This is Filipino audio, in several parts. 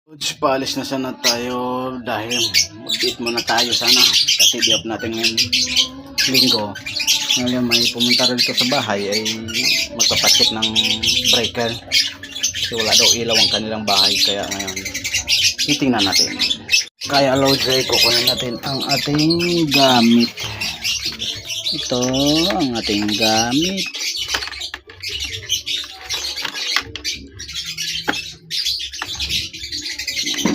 Coach, paalis na sana tayo dahil mag-eat muna tayo sana kasi di off natin ngayong linggo. Ngayon may pumunta rin dito sa bahay ay magpapacheck ng breaker kasi wala daw ilaw ang kanilang bahay, kaya ngayon titingnan natin. Kaya load ay kukunin natin ang ating gamit. Ito ang ating gamit.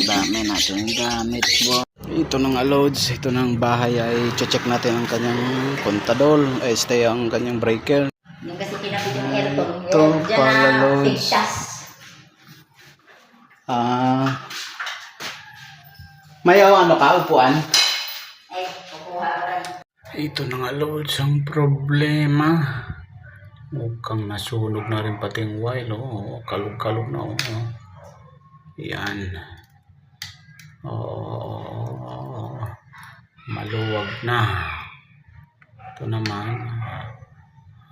Dami natin gamit, bro. Ito nang loads, ito nang bahay ay check natin ang kanyang kontador, ay stay ang kanyang breaker. Yung kasi kinapit yung aircon. Ito pala loads. May ano ka, upuan? Ay, kukuha ka rin. Ito na nga loads ang problema. Mukhang nasunog na rin pati yung wire, oh. Kalog-kalog na, oh. Yan. Oh, maluwag na. Ito naman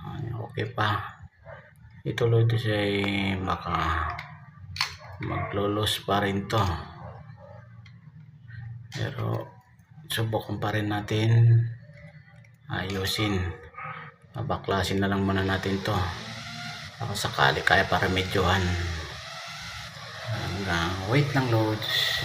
ay okay pa. Ito load ay baka maglolos pa rin to, pero subukan pa rin natin ayusin. Babaklasin na lang muna natin to baka sakali kaya para medyohan. Wait lang loads.